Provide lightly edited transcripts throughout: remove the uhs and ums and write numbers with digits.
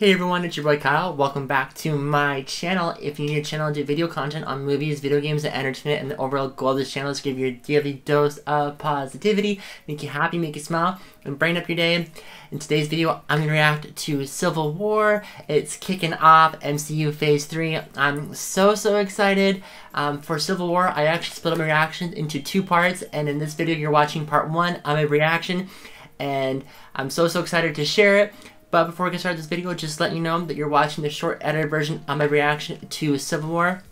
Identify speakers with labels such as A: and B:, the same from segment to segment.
A: Hey everyone, it's your boy Kyle. Welcome back to my channel. If you need a channel to do video content on movies, video games, and entertainment, and the overall goal of this channel is to give you a daily dose of positivity, make you happy, make you smile, and brighten up your day. In today's video, I'm going to react to Civil War. It's kicking off MCU Phase 3. I'm so excited. For Civil War, I actually split up my reaction into two parts, and in this video, you're watching part 1 of my reaction, and I'm so excited to share it. But before we get started this video, just let you know that you're watching the short edited version of my reaction to Civil War.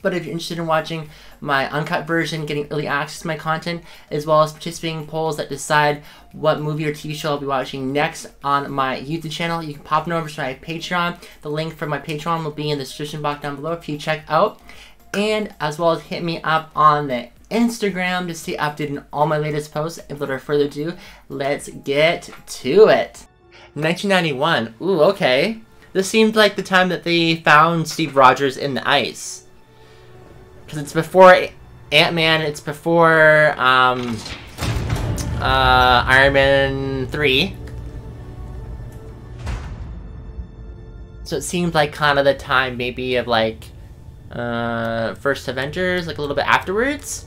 A: But if you're interested in watching my uncut version, getting early access to my content, as well as participating in polls that decide what movie or TV show I'll be watching next on my YouTube channel, you can pop on over to my Patreon. The link for my Patreon will be in the description box down below if you check out. And as well as hit me up on the Instagram to stay updated on all my latest posts. And without further ado, let's get to it. 1991. Ooh, okay. This seemed like the time that they found Steve Rogers in the ice. Because it's before Ant-Man, it's before Iron Man 3. So it seemed like kind of the time maybe of like First Avengers, like a little bit afterwards.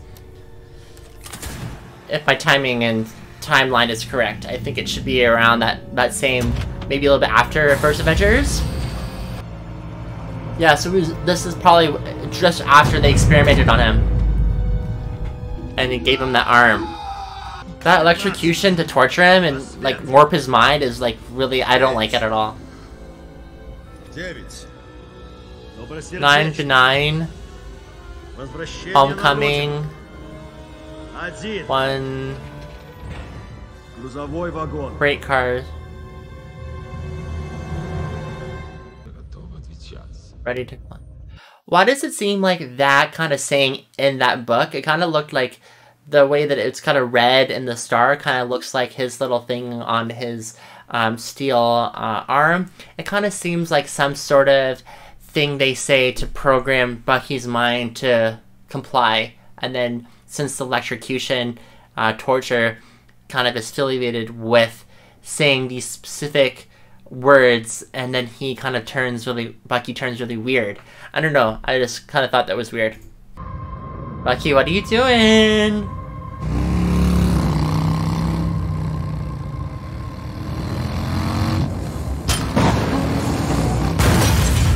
A: If my timing and timeline is correct. I think it should be around that same, maybe a little bit after First Avengers. Yeah, so this is probably just after they experimented on him. And they gave him that arm. That electrocution to torture him and like warp his mind is like really, I don't like it at all. 9 to 9. Homecoming. 1. Great cars. Ready to climb. Why does it seem like that kind of saying in that book? It kind of looked like the way that it's kind of red and the star kind of looks like his little thing on his steel arm. It kind of seems like some sort of thing they say to program Bucky's mind to comply. And then since the electrocution, torture kind of is affiliated with saying these specific words, and then he kind of Bucky turns really weird. I don't know, I just kind of thought that was weird. Bucky, what are you doing?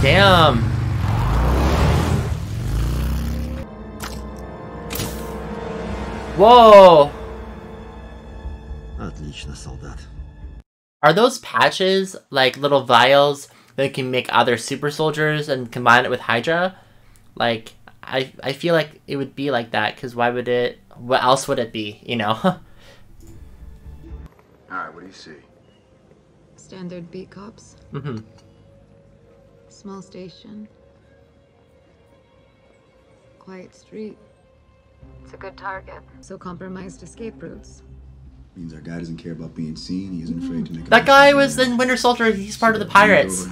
A: Damn. Whoa.
B: Отлично, солдат.
A: Are those patches like little vials that can make other super soldiers and combine it with Hydra? Like, I feel like it would be like that, because why would it, what else would it be, you know?
C: Alright, what do you see?
D: Standard beat cops.
A: Mm-hmm.
D: Small station. Quiet street. It's a good target. So compromised escape routes.
B: Means our guy doesn't care about being seen. He isn't afraid to make.
A: That guy was in Winter Soldier. He's part of the Pirates.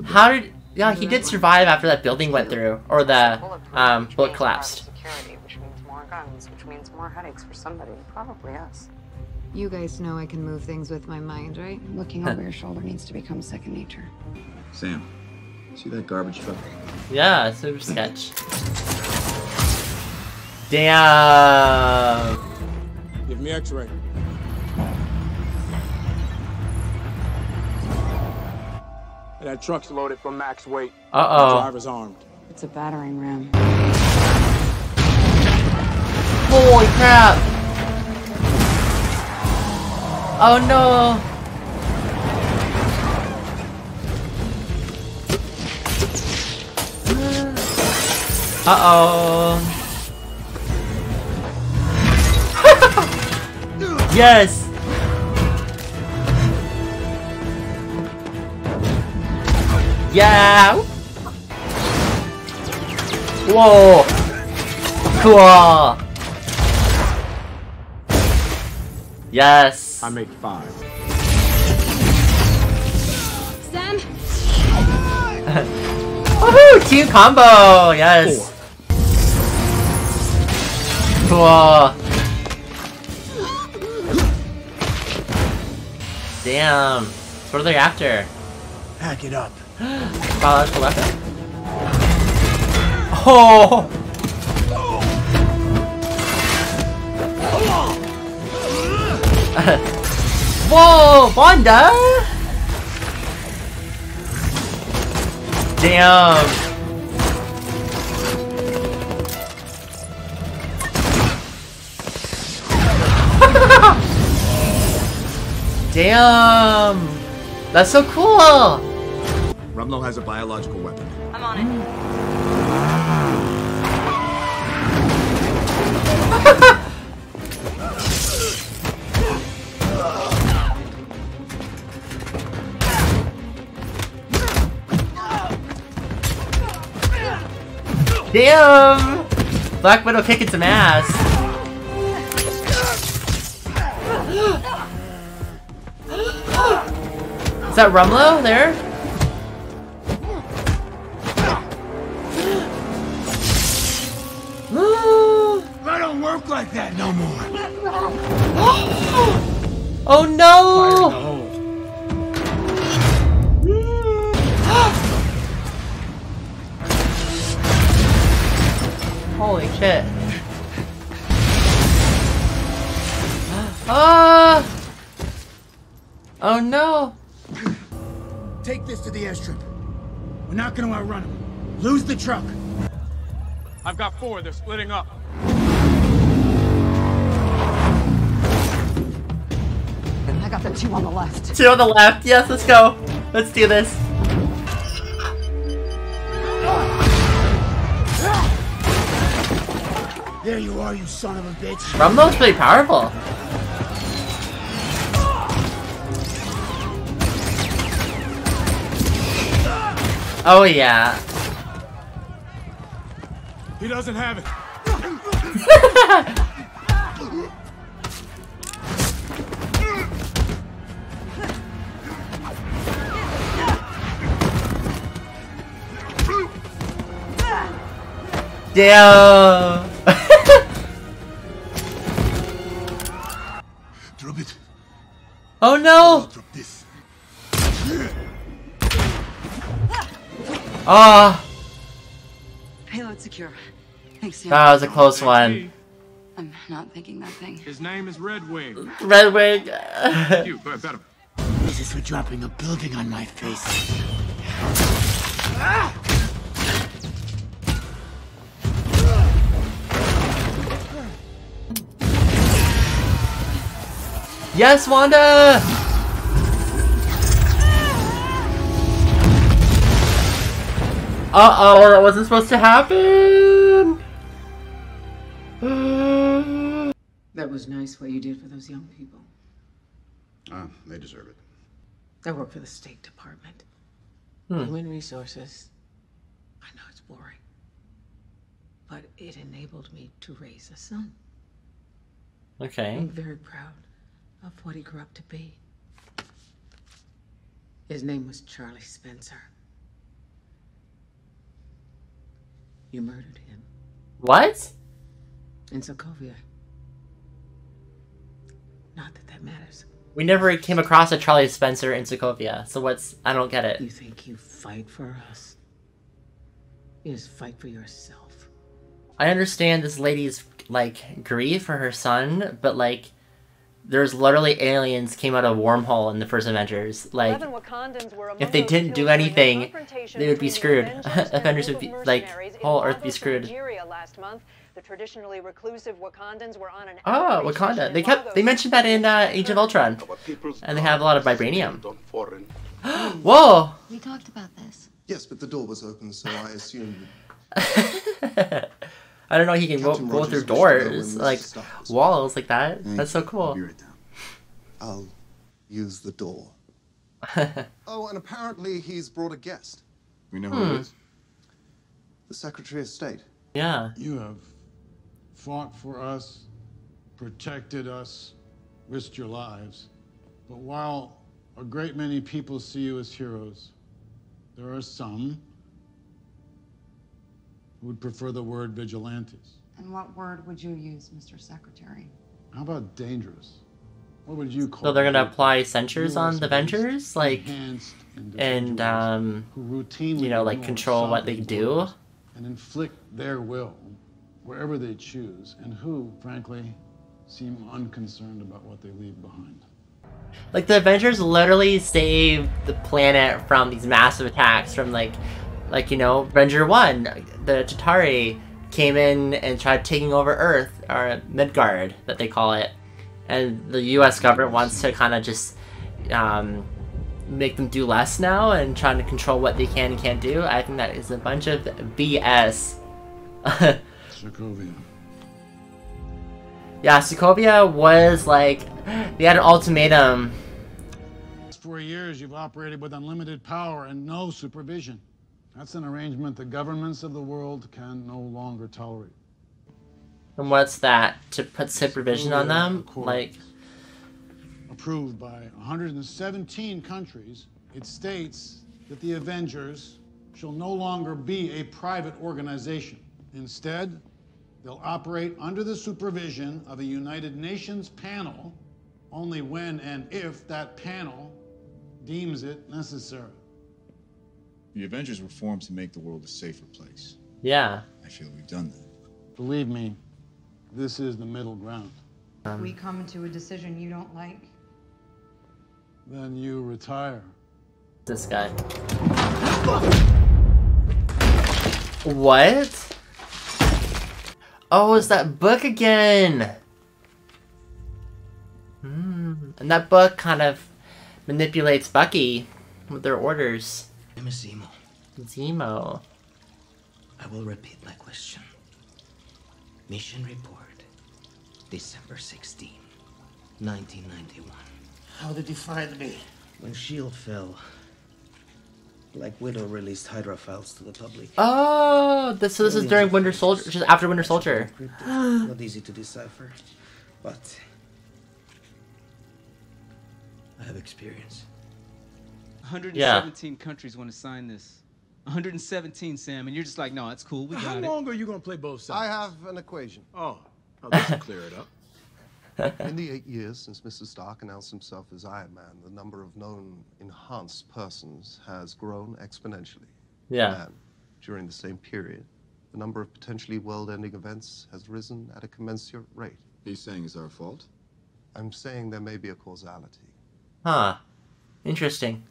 A: How did? Yeah, he did survive after that building went through, or the bullet collapsed.
E: Security, which means more guns, which means more headaches for somebody, probably us.
D: You guys know I can move things with my mind, right?
E: Looking over your shoulder needs to become second nature.
B: Sam, see that garbage truck?
A: Yeah, super sketch. Damn.
F: Give me X-ray. That truck's loaded for max weight.
A: Uh-oh.
F: The driver's armed.
E: It's a battering ram.
A: Holy crap! Oh no! Uh-oh. Yes! Yeah! Whoa! Cool! Yes!
F: I make 5.
D: Sam!
A: Woohoo! Team combo! Yes! 4. Cool! Damn! So what are they after?
F: Pack it up.
A: Biological weapon? Oh! Whoa, Wanda! Damn. Damn. That's so cool.
B: Rumlow has a biological weapon.
E: I'm on it.
A: Damn! Black Widow kicking some ass. Is that Rumlow there?
F: I don't work like that no more.
A: Oh no! Holy shit. Ah! Oh no!
F: Take this to the airstrip. We're not gonna outrun them. Lose the truck. I've got 4. They're splitting up.
E: I got the 2 on the left.
A: 2 on the left. Yes, let's go. Let's do this.
F: There you are, you son of a bitch.
A: Rumlow's pretty powerful. Oh yeah.
F: He doesn't have it.
A: Damn.
F: Drop it.
A: Oh no.
F: Drop this.
A: Ah.
E: Payload secure. Thanks, Sam.
A: That was a close one.
E: I'm not thinking that thing.
F: His name is Redwing.
A: Redwing.
F: You, go ahead, better. This is for dropping a building on my face.
A: Yes, Wanda. Uh-oh, that wasn't supposed to happen!
C: That was nice what you did for those young people.
B: They deserve it.
C: I work for the State Department. Human resources. I know it's boring. But it enabled me to raise a son.
A: Okay.
C: I'm very proud of what he grew up to be. His name was Charlie Spencer. You murdered him.
A: What?
C: In Sokovia. Not that that matters.
A: We never came across a Charlie Spencer in Sokovia, so what's... I don't get it.
C: You think you fight for us? You just fight for yourself.
A: I understand this lady's, like, grief for her son, but, like, there's literally aliens came out of a wormhole in the first Avengers. Like, if they didn't do anything, they would be screwed. Avengers would be, like, whole Earth would be screwed.
G: The traditionally reclusive Wakandans were on an
A: Oh, Wakanda. They mentioned that in Age of Ultron. And they have a lot of vibranium. Whoa!
H: We talked about this.
I: Yes, but the door was open, so I assumed...
A: I don't know, he can go through doors, like, walls like that. That's so cool.
I: I'll use the door. Oh, and apparently he's brought a guest.
B: We know who it is?
I: The Secretary of State.
A: Yeah.
J: You have fought for us, protected us, risked your lives. But while a great many people see you as heroes, there are some who would prefer the word vigilantes.
E: And what word would you use, Mr. Secretary?
J: How about dangerous? what would you call?
A: So they're gonna
J: it?
A: apply censures on the
J: US-based
A: Avengers, like,
J: enhanced
A: and
J: individuals who routinely
A: you know, like
J: ignore
A: control what they
J: sovereign
A: do.
J: orders and inflict their will wherever they choose, and who, frankly, seem unconcerned about what they leave behind.
A: Like, the Avengers literally saved the planet from these massive attacks from, like, you know, Avenger 1, the Chitauri came in and tried taking over Earth, or Midgard, that they call it. And the US government wants to kind of just make them do less now and trying to control what they can and can't do. I think that is a bunch of BS.
J: Sokovia.
A: Yeah, Sokovia was like, they had an ultimatum.
J: For years, you've operated with unlimited power and no supervision. That's an arrangement the governments of the world can no longer tolerate.
A: And what's that? To put supervision on them? Like,
J: approved by 117 countries, it states that the Avengers shall no longer be a private organization. Instead, they'll operate under the supervision of a United Nations panel only when and if that panel deems it necessary.
B: The Avengers were formed to make the world a safer place.
A: yeah.
B: I feel we've done that.
J: Believe me, this is the middle ground.
D: We come to a decision you don't like.
J: Then you retire.
A: This guy. What? Oh, it's that book again! And that book kind of manipulates Bucky with their orders.
H: I'm a Zemo.
A: Zemo.
H: I will repeat my question. Mission report, December 16, 1991.
F: How did you find me?
H: When S.H.I.E.L.D. fell, Black Widow released Hydra files to the public.
A: Oh, so this is during Winter Soldier, just after Winter Soldier.
H: Not easy to decipher, but I have experience.
K: 117 countries want to sign this. 117, Sam, and you're just like, no, it's cool, we got
F: How
K: it.
F: long are you going to play both sides?
I: I have an equation.
F: Oh, this will clear it up.
I: In the 8 years since Mr. Stark announced himself as Iron Man, the number of known enhanced persons has grown exponentially.
A: Yeah.
I: And during the same period, the number of potentially world-ending events has risen at a commensurate rate.
B: He's saying it's our fault?
I: I'm saying there may be a causality.
A: Huh. Interesting.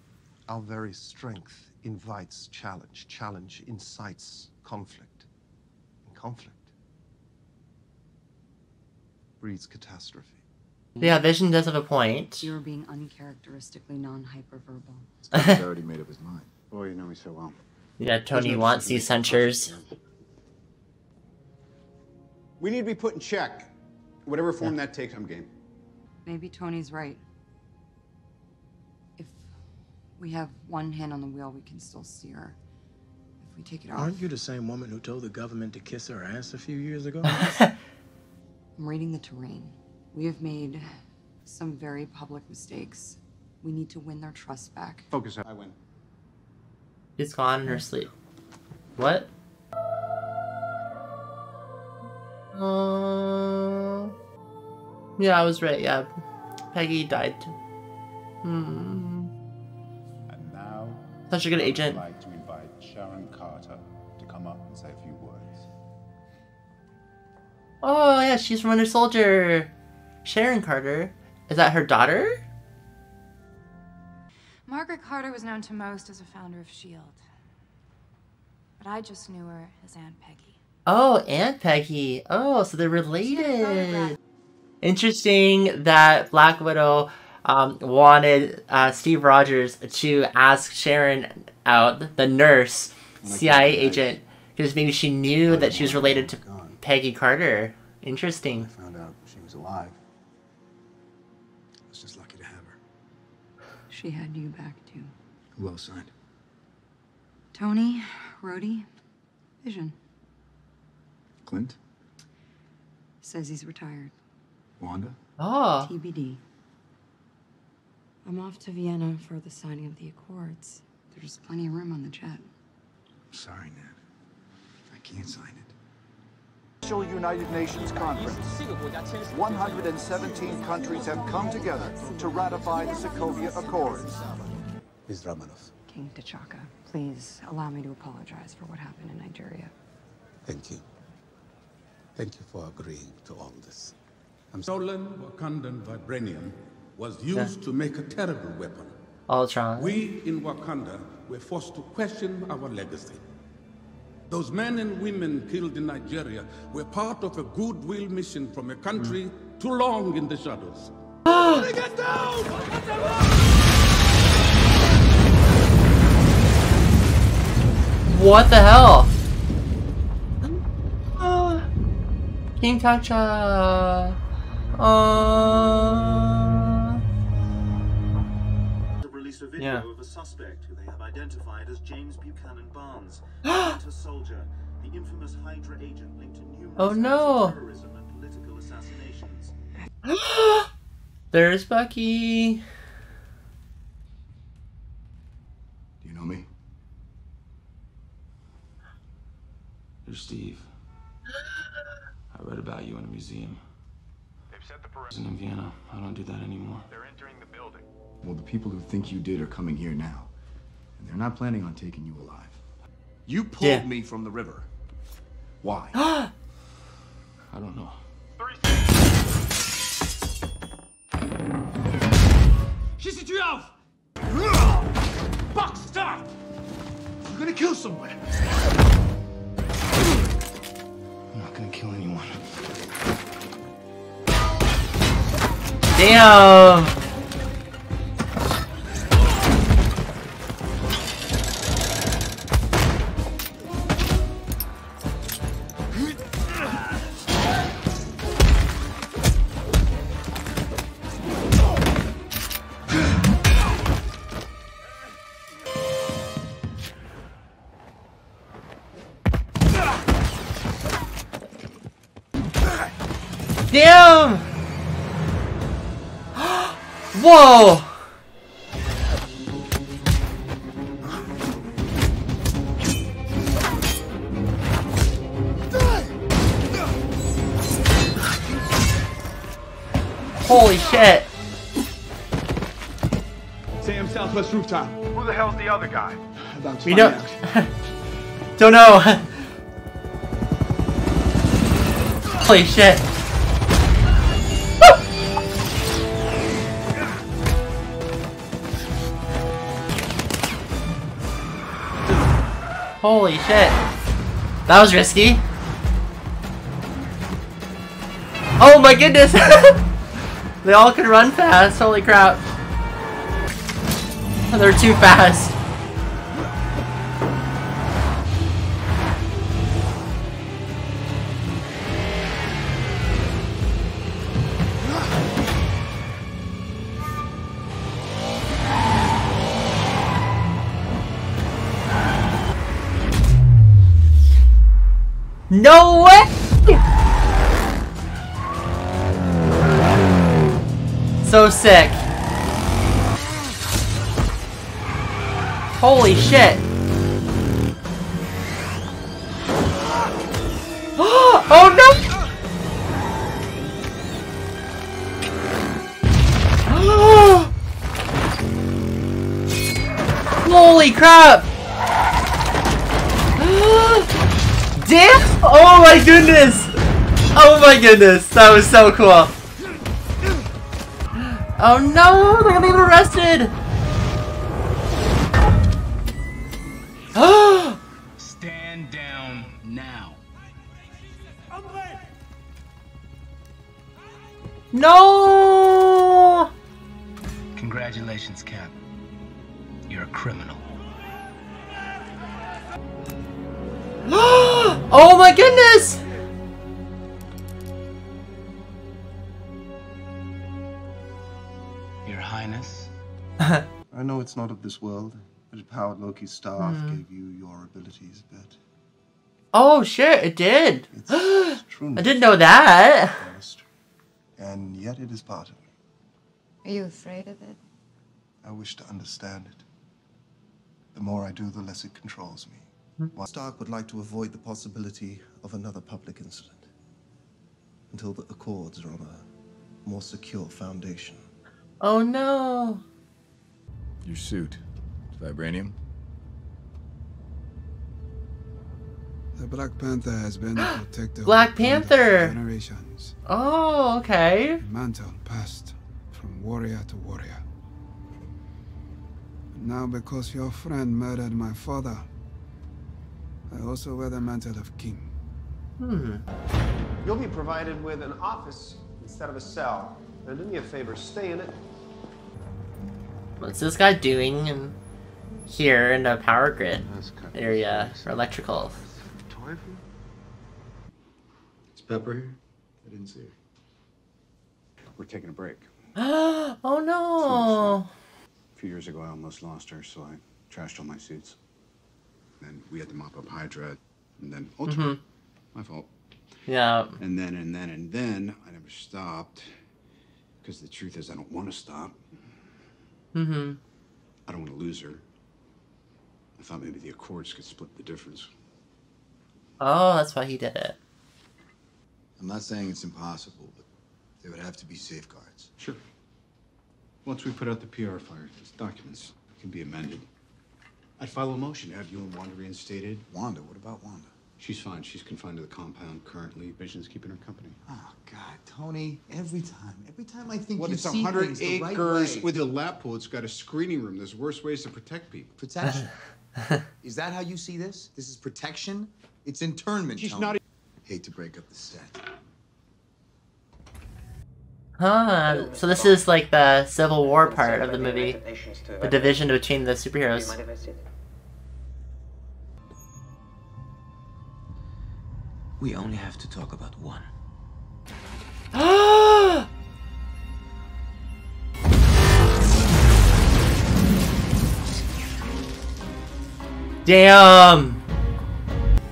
I: Our very strength invites challenge. Challenge incites conflict. And conflict breeds catastrophe.
A: Yeah, Vision does have a point.
D: You're being uncharacteristically non-hyperverbal.
B: He's already made up his mind.
J: Boy, you know me so well.
A: Yeah, Tony wants these censures.
F: We need to be put in check. Whatever form that takes, I'm game.
D: Maybe Tony's right. If we have one hand on the wheel, we can still steer. If we take it off...
H: Aren't you the same woman who told the government to kiss her ass a few years ago?
D: I'm reading the terrain. We have made some very public mistakes. We need to win their trust back.
F: Focus. I win.
A: She's gone in her sleep. What? Yeah, I was right. Yeah, Peggy died.
L: And now,
A: Such a good agent.
L: I'd like to invite Sharon Carter to come up and say a few words.
A: Oh yeah, she's from Winter Soldier. Sharon Carter. Is that her daughter?
M: Margaret Carter was known to most as a founder of S.H.I.E.L.D. But I just knew her as Aunt Peggy.
A: Oh, Aunt Peggy. Oh, so they're related. Interesting that Black Widow wanted Steve Rogers to ask Sharon out, the nurse, CIA agent, because maybe she knew that she was related to Peggy Carter. Interesting.
B: I found out she was alive. I was just lucky to have her.
D: She had you back too.
B: Who else signed?
D: Tony, Rhodey, Vision.
B: Clint?
D: Says he's retired.
B: Wanda?
A: Oh.
D: TBD. I'm off to Vienna for the signing of the Accords. There's plenty of room on the jet.
B: I'm sorry, Ned. I can't sign it.
N: United Nations Conference. 117 countries have come together to ratify the Sokovia Accords.
B: Ms. Romanov.
D: King T'Chaka, please allow me to apologize for what happened in Nigeria.
B: Thank you. Thank you for agreeing to all this.
F: Stolen Wakandan vibranium was used to make a terrible weapon.
A: Ultron.
F: We in Wakanda were forced to question our legacy. Those men and women killed in Nigeria were part of a goodwill mission from a country too long in the shadows. Get down!
A: What the hell? King T'Chaka.
O: Released a video
A: Yeah.
O: of a suspect who they have identified as James Buchanan Barnes, a winter soldier, the infamous Hydra agent linked to numerous
A: Oh no!
O: acts of terrorism and political assassinations.
A: There's Bucky.
P: Do you know me?
Q: You're Steve. I read about you in a museum.
P: They've set the
Q: In Vienna. I don't do that anymore.
P: They're entering the building. Well, the people who think you did are coming here now. And they're not planning on taking you alive. You pulled me from the river. Why?
Q: I don't know.
F: Qu'est-ce que tu as? Fuck, stop!
P: You're gonna kill someone. I'm not gonna kill anyone.
A: Damn! Damn! Whoa! Holy shit!
F: Sam, southwest rooftop.
P: Who the hell's the other guy?
F: About to
A: We
F: find
A: don't
F: out.
A: don't know. Holy shit! Holy shit! That was risky. Oh my goodness! They all can run fast. Holy crap! They're too fast. No way! So sick. Holy shit. Oh no! Holy crap! Damn! Oh my goodness! Oh my goodness! That was so cool! Oh no! They're gonna get arrested!
K: Stand down now.
A: No!
K: Congratulations, Cap. You're a criminal.
A: Oh my goodness!
K: Your Highness.
I: I know it's not of this world, but it powered Loki's staff, gave you your abilities a bit.
A: Oh shit, it did!
I: It's true.
A: I didn't know that!
I: And yet it is part of me.
D: Are you afraid of it?
I: I wish to understand it. The more I do, the less it controls me. While Stark would like to avoid the possibility of another public incident. until the Accords are on a more secure foundation.
A: Oh no!
P: Your suit. Vibranium?
B: The Black Panther has been the protector
A: Black
B: of
A: Panther!
B: generations.
A: Oh, okay.
B: A mantle passed from warrior to warrior. But now, because your friend murdered my father, I also wear the mantle of king.
N: You'll be provided with an office instead of a cell. And do me a favor, stay in it.
A: What's this guy doing here in the power grid area for electrical?
L: Is Pepper here? I didn't see her. We're taking a break.
A: Oh no!
L: A few years ago, I almost lost her, so I trashed all my suits. Then we had to mop up Hydra, and then Ultra. My fault.
A: Yeah.
L: And then, I never stopped. Because the truth is, I don't want to stop. I don't want to lose her. I thought maybe the Accords could split the difference.
A: Oh, that's why he did it.
P: I'm not saying it's impossible, but there would have to be safeguards.
L: Sure. Once we put out the PR fire, these documents can be amended. I'd file a motion to have you and Wanda reinstated.
P: Wanda? What about Wanda?
L: She's fine. She's confined to the compound currently. Vision's keeping her company.
P: Oh, God, Tony. Every time I think
L: What,
P: you
L: it's
P: see
L: 100
P: things the right
L: acres
P: way.
L: with a lap pool. It's got a screening room. There's worse ways to protect people.
P: Protection. Is that how you see this? This is protection? It's internment,
L: She's
P: Tony.
L: not.
P: Hate to break up the set.
A: Huh. So this is like the Civil War part of the movie. The division between the superheroes.
H: We only have to talk about one.
A: Damn!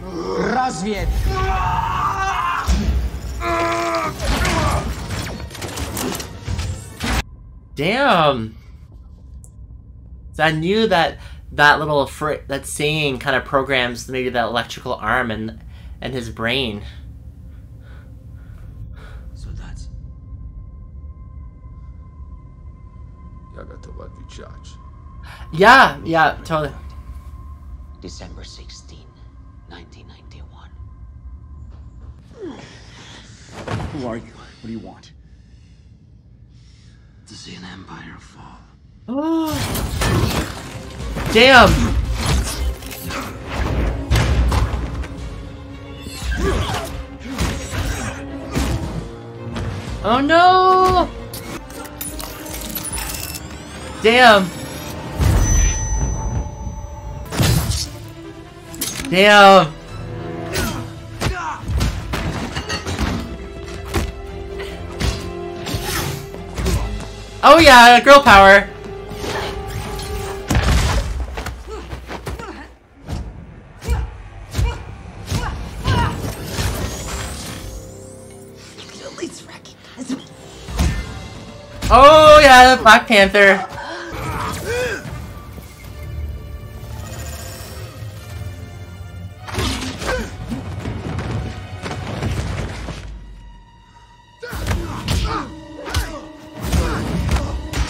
H: Развед!
A: Damn! So I knew that little that saying kind of programs maybe that electrical arm and his brain.
H: So that's...
Q: Я готов отвечать.
A: Yeah, totally.
H: December 16, 1991.
L: Who are you? What do you want?
H: To see an empire fall.
A: Damn! Oh no! Damn! Damn! Oh yeah, girl power! Oh yeah, the Black Panther.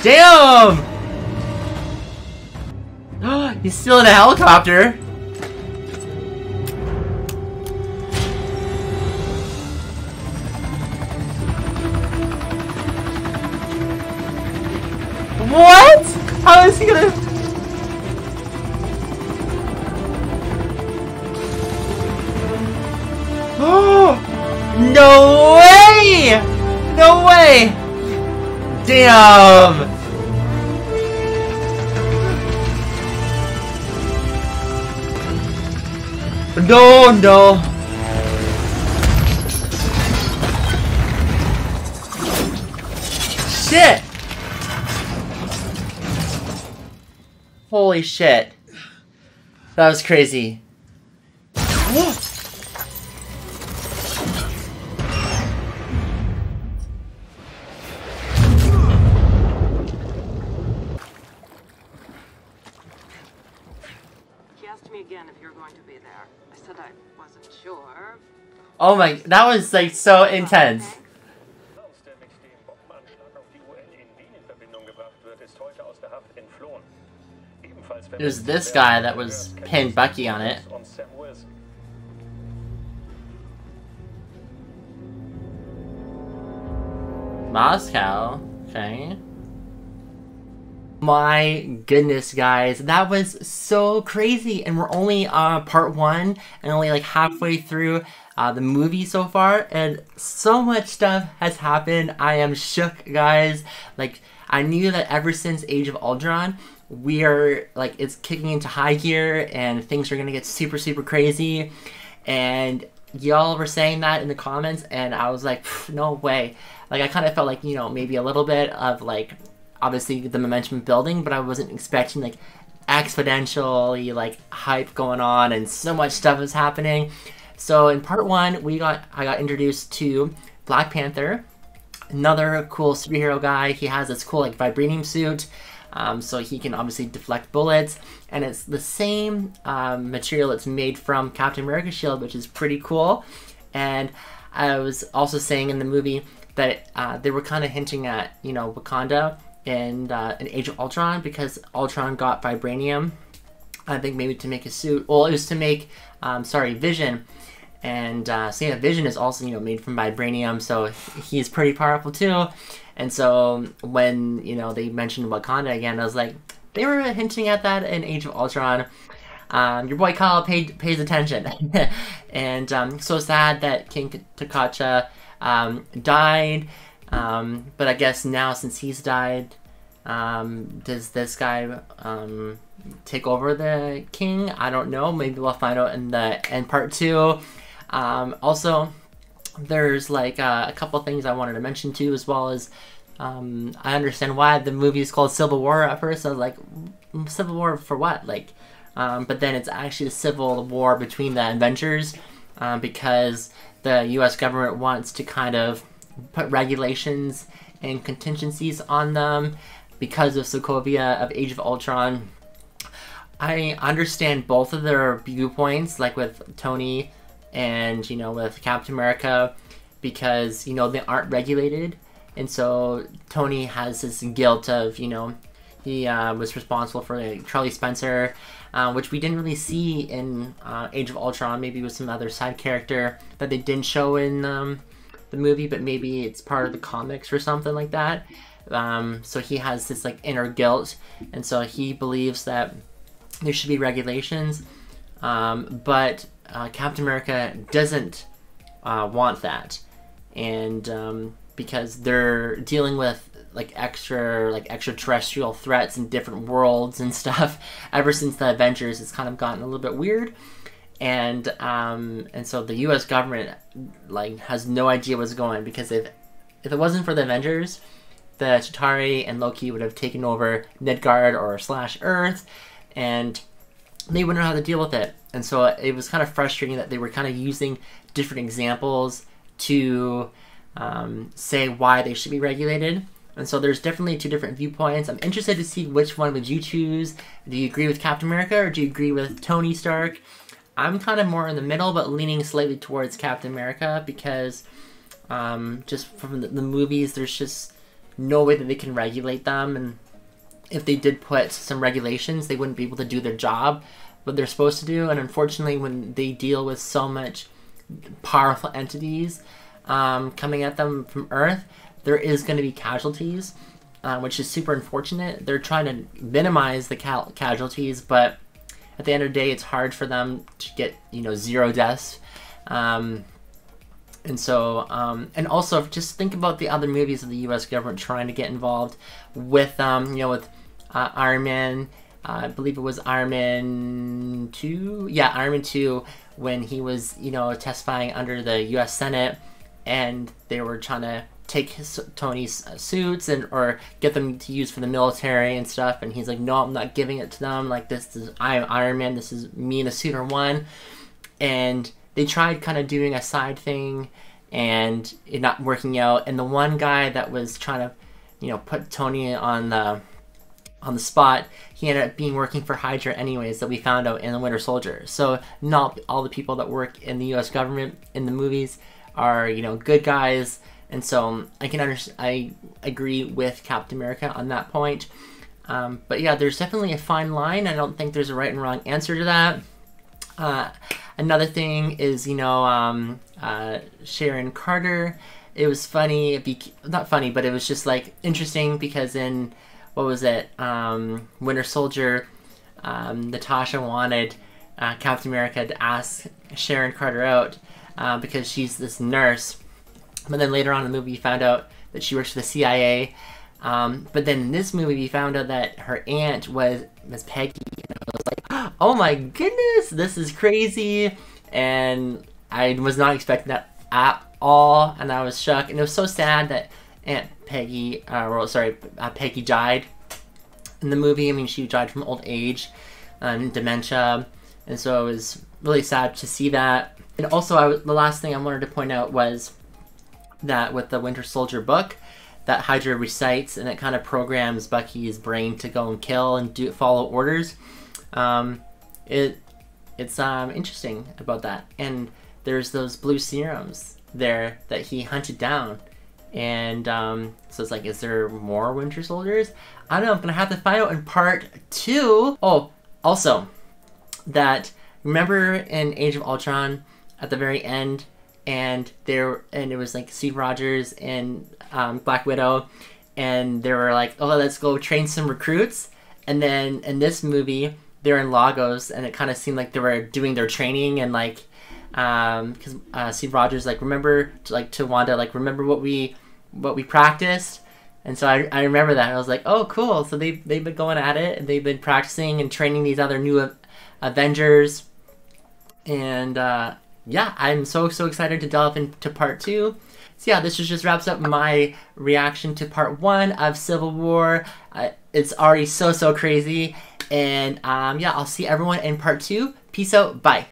A: Damn! He's still in a helicopter. What? How is he gonna... Oh! No way! No way! Damn! No! Shit! Holy shit. That was crazy.
E: He asked me again if you were going to be there. I said I wasn't sure.
A: Oh my, that was like so intense. There's this guy that was pinning Bucky on it. Moscow, okay. My goodness, guys, that was so crazy, and we're only part 1 and only like halfway through the movie so far, and so much stuff has happened. I am shook, guys. Like, I knew that ever since Age of Ultron, we are like, it's kicking into high gear and things are gonna get super, super crazy, and y'all were saying that in the comments, and I was like, no way. Like, I kind of felt like, you know, maybe a little bit of like, obviously the momentum building, but I wasn't expecting like exponentially like hype going on and so much stuff is happening. So in part 1, I got introduced to Black Panther, another cool superhero guy. He has this cool like vibranium suit, so he can obviously deflect bullets, and it's the same material it's made from Captain America's shield, which is pretty cool. And I was also saying in the movie that they were kind of hinting at, you know, Wakanda in Age of Ultron, because Ultron got vibranium, I think maybe to make a suit. Well, it was to make, Vision. And so yeah, Vision is also, you know, made from vibranium, so he's pretty powerful too. And so when, you know, they mentioned Wakanda again, I was like, they were hinting at that in Age of Ultron. Your boy Kyle pays attention. And so sad that King T'Challa died. But I guess now, since he's died, does this guy take over the king? I don't know. Maybe we'll find out in part 2. Also, there's like a couple things I wanted to mention too, as well as I understand why the movie is called Civil War. At first I was like, Civil War for what? Like, but then it's actually a civil war between the Avengers, because the US government wants to kind of put regulations and contingencies on them because of Sokovia of Age of Ultron. I understand both of their viewpoints, like with Tony and, you know, with Captain America, because, you know, they aren't regulated, and so Tony has this guilt of, you know, he was responsible for like, Charlie Spencer, which we didn't really see in Age of Ultron. Maybe it was some other side character that they didn't show in the movie, but maybe it's part of the comics or something like that. So he has this like inner guilt, and so he believes that there should be regulations, but Captain America doesn't want that, and because they're dealing with like extraterrestrial threats in different worlds and stuff. Ever since the Avengers, it's kind of gotten a little bit weird, and so the U.S. government like has no idea what's going on, because if it wasn't for the Avengers, the Chitauri and Loki would have taken over Midgard or / Earth, and they wouldn't know how to deal with it. And so it was kind of frustrating that they were kind of using different examples to say why they should be regulated. And so there's definitely 2 different viewpoints. I'm interested to see which one would you choose. Do you agree with Captain America, or do you agree with Tony Stark? I'm kind of more in the middle, but leaning slightly towards Captain America, because just from the movies, there's just no way that they can regulate them, and if they did put some regulations, they wouldn't be able to do their job, what they're supposed to do. And unfortunately, when they deal with so much powerful entities coming at them from Earth, there is going to be casualties, which is super unfortunate. They're trying to minimize the casualties, but at the end of the day, it's hard for them to get, you know, 0 deaths. And so, and also just think about the other movies of the U.S. government trying to get involved with, you know, with Iron Man. I believe it was Iron Man 2. Yeah, Iron Man 2, when he was, you know, testifying under the U.S. Senate, and they were trying to take Tony's suits or get them to use for the military and stuff, and he's like, no, I'm not giving it to them. Like, I am Iron Man. This is me and the suit are one. And they tried kind of doing a side thing, and it not working out. And the one guy that was trying to, you know, put Tony on the on the spot, he ended up being working for Hydra anyways, that we found out in The Winter Soldier. So not all the people that work in the US government in the movies are, you know, good guys. And so I agree with Captain America on that point. But yeah, there's definitely a fine line. I don't think there's a right and wrong answer to that. Another thing is, you know, Sharon Carter. It was funny, not funny, but it was just like interesting because in, what was it, Winter Soldier, Natasha wanted Captain America to ask Sharon Carter out because she's this nurse. But then later on in the movie, you found out that she works for the CIA. But then in this movie, we found out that her aunt was Peggy. And I was like, oh my goodness, this is crazy. And I was not expecting that at all. And I was shocked. And it was so sad that Aunt Peggy, Peggy died in the movie. I mean, she died from old age and dementia. And so it was really sad to see that. And also, the last thing I wanted to point out was that with the Winter Soldier book that Hydra recites, and it kind of programs Bucky's brain to go and kill and follow orders. It's interesting about that. And there's those blue serums there that he hunted down. And so it's like, is there more Winter Soldiers? I don't know, I'm gonna have to find out in part 2. Oh, also, that, remember in Age of Ultron, at the very end, and it was like Steve Rogers and Black Widow, and they were like, oh, let's go train some recruits. And then in this movie, they're in Lagos, and it kind of seemed like they were doing their training, and like, because Steve Rogers like, remember, to Wanda, like, remember what we practiced. And so I remember that, and I was like, oh, cool. So they've been going at it, and they've been practicing and training these other new Avengers. And yeah, I'm so excited to delve into part 2. So yeah, this just wraps up my reaction to part 1 of Civil War. It's already so crazy. And yeah, I'll see everyone in part 2. Peace out. Bye.